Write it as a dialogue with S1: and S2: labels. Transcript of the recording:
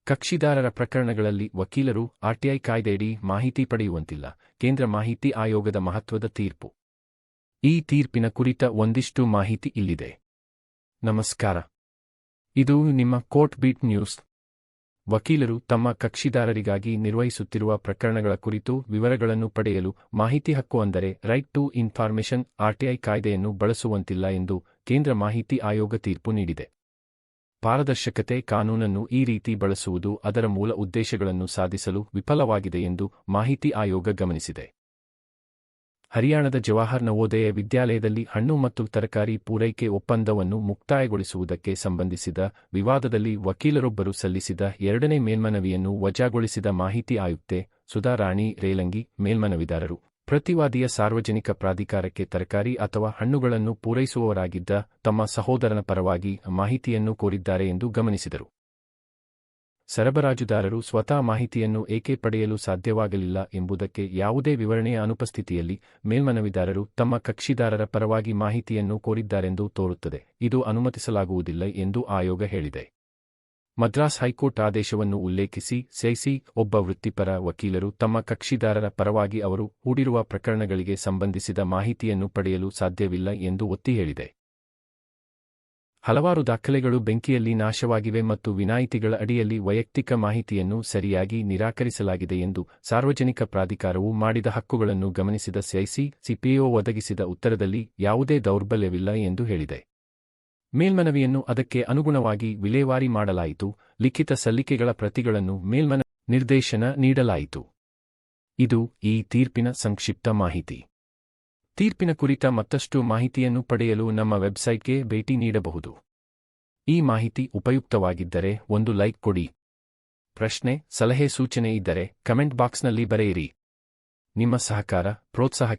S1: ಕಕ್ಷಿದಾರರ ಪ್ರಕರಣಗಳಲ್ಲಿ ವಕೀಲರು ಆರ್ಟಿಐ ಕಾಯ್ದೆಯಡಿ ಮಾಹಿತಿ ಪಡೆಯುವಂತಿಲ್ಲ. ಕೇಂದ್ರ ಮಾಹಿತಿ ಆಯೋಗದ ಮಹತ್ವದ ತೀರ್ಪು. ಈ ತೀರ್ಪಿನ ಕುರಿತ ಒಂದಿಷ್ಟು ಮಾಹಿತಿ ಇಲ್ಲಿದೆ. ನಮಸ್ಕಾರ. ಇದು ನಿಮ್ಮ ಕೋರ್ಟ್ ಬೀಟ್ ನ್ಯೂಸ್. ವಕೀಲರು ತಮ್ಮ ಕಕ್ಷಿದಾರರಿಗಾಗಿ ನಿರ್ವಹಿಸುತ್ತಿರುವ ಪ್ರಕರಣಗಳ ಕುರಿತು ವಿವರಗಳನ್ನು ಪಡೆಯಲು ಮಾಹಿತಿ ಹಕ್ಕು ಅಂದರೆ ರೈಟ್ ಟು ಇನ್ಫಾರ್ಮೇಷನ್ ಆರ್ಟಿಐ ಕಾಯ್ದೆಯನ್ನು ಬಳಸುವಂತಿಲ್ಲ ಎಂದು ಕೇಂದ್ರ ಮಾಹಿತಿ ಆಯೋಗ ತೀರ್ಪು ನೀಡಿದೆ. ಪಾರದರ್ಶಕತೆ ಕಾನೂನನ್ನು ಈ ರೀತಿ ಬಳಸುವುದು ಅದರ ಮೂಲ ಉದ್ದೇಶಗಳನ್ನು ಸಾಧಿಸಲು ವಿಫಲವಾಗಿದೆ ಎಂದು ಮಾಹಿತಿ ಆಯೋಗ ಗಮನಿಸಿದೆ. ಹರಿಯಾಣದ ಜವಾಹರ್ ನವೋದಯ ವಿದ್ಯಾಲಯದಲ್ಲಿ ಹಣ್ಣು ಮತ್ತು ತರಕಾರಿ ಪೂರೈಕೆ ಒಪ್ಪಂದವನ್ನು ಮುಕ್ತಾಯಗೊಳಿಸುವುದಕ್ಕೆ ಸಂಬಂಧಿಸಿದ ವಿವಾದದಲ್ಲಿ ವಕೀಲರೊಬ್ಬರು ಸಲ್ಲಿಸಿದ ಎರಡನೇ ಮೇಲ್ಮನವಿಯನ್ನು ವಜಾಗೊಳಿಸಿದ ಮಾಹಿತಿ ಆಯುಕ್ತೆ ಸುಧಾ ರಾಣಿ ರೇಲಂಗಿ ಮೇಲ್ಮನವಿದಾರರು ಪ್ರತಿವಾದಿಯ ಸಾರ್ವಜನಿಕ ಪ್ರಾಧಿಕಾರಕ್ಕೆ ತರಕಾರಿ ಅಥವಾ ಹಣ್ಣುಗಳನ್ನು ಪೂರೈಸುವವರಾಗಿದ್ದ ತಮ್ಮ ಸಹೋದರನ ಪರವಾಗಿ ಮಾಹಿತಿಯನ್ನು ಕೋರಿದ್ದಾರೆ ಎಂದು ಗಮನಿಸಿದರು. ಸರಬರಾಜುದಾರರು ಸ್ವತಃ ಮಾಹಿತಿಯನ್ನು ಏಕೆ ಪಡೆಯಲು ಸಾಧ್ಯವಾಗಲಿಲ್ಲ ಎಂಬುದಕ್ಕೆ ಯಾವುದೇ ವಿವರಣೆಯ ಅನುಪಸ್ಥಿತಿಯಲ್ಲಿ ಮೇಲ್ಮನವಿದಾರರು ತಮ್ಮ ಕಕ್ಷಿದಾರರ ಪರವಾಗಿ ಮಾಹಿತಿಯನ್ನು ಕೋರಿದ್ದಾರೆಂದು ತೋರುತ್ತದೆ. ಇದು ಅನುಮತಿಸಲಾಗುವುದಿಲ್ಲ ಎಂದು ಆಯೋಗ ಹೇಳಿದೆ. ಮದ್ರಾಸ್ ಹೈಕೋರ್ಟ್ ಆದೇಶವನ್ನು ಉಲ್ಲೇಖಿಸಿ ಸಿಐಸಿ ಒಬ್ಬ ವೃತ್ತಿಪರ ವಕೀಲರು ತಮ್ಮ ಕಕ್ಷಿದಾರರ ಪರವಾಗಿ ಅವರು ಹೂಡಿರುವ ಪ್ರಕರಣಗಳಿಗೆ ಸಂಬಂಧಿಸಿದ ಮಾಹಿತಿಯನ್ನು ಪಡೆಯಲು ಸಾಧ್ಯವಿಲ್ಲ ಎಂದು ಒತ್ತಿ ಹೇಳಿದೆ. ಹಲವಾರು ದಾಖಲೆಗಳು ಬೆಂಕಿಯಲ್ಲಿ ನಾಶವಾಗಿವೆ ಮತ್ತು ವಿನಾಯಿತಿಗಳ ಅಡಿಯಲ್ಲಿ ವೈಯಕ್ತಿಕ ಮಾಹಿತಿಯನ್ನು ಸರಿಯಾಗಿ ನಿರಾಕರಿಸಲಾಗಿದೆ ಎಂದು ಸಾರ್ವಜನಿಕ ಪ್ರಾಧಿಕಾರವು ಮಾಡಿದ ಹಕ್ಕುಗಳನ್ನು ಗಮನಿಸಿದ ಸಿಐಸಿ ಸಿಪಿಒ ಒದಗಿಸಿದ ಉತ್ತರದಲ್ಲಿ ಯಾವುದೇ ದೌರ್ಬಲ್ಯವಿಲ್ಲ ಎಂದು ಹೇಳಿದೆ. ಮೇಲ್ಮನವಿಯನ್ನು ಅದಕ್ಕೆ ಅನುಗುಣವಾಗಿ ವಿಲೇವಾರಿ ಮಾಡಲಾಯಿತು. ಲಿಖಿತ ಸಲ್ಲಿಕೆಗಳ ಪ್ರತಿಗಳನ್ನು ನಿರ್ದೇಶನ ನೀಡಲಾಯಿತು. ಇದು ಈ ತೀರ್ಪಿನ ಸಂಕ್ಷಿಪ್ತ ಮಾಹಿತಿ. ತೀರ್ಪಿನ ಕುರಿತ ಮತ್ತಷ್ಟು ಮಾಹಿತಿಯನ್ನು ಪಡೆಯಲು ನಮ್ಮ ವೆಬ್ಸೈಟ್ಗೆ ಭೇಟಿ ನೀಡಬಹುದು. ಈ ಮಾಹಿತಿ ಉಪಯುಕ್ತವಾಗಿದ್ದರೆ ಒಂದು ಲೈಕ್ ಕೊಡಿ. ಪ್ರಶ್ನೆ, ಸಲಹೆ, ಸೂಚನೆ ಇದ್ದರೆ ಕಮೆಂಟ್ ಬಾಕ್ಸ್ನಲ್ಲಿ ಬರೆಯಿರಿ. ನಿಮ್ಮ ಸಹಕಾರ, ಪ್ರೋತ್ಸಾಹ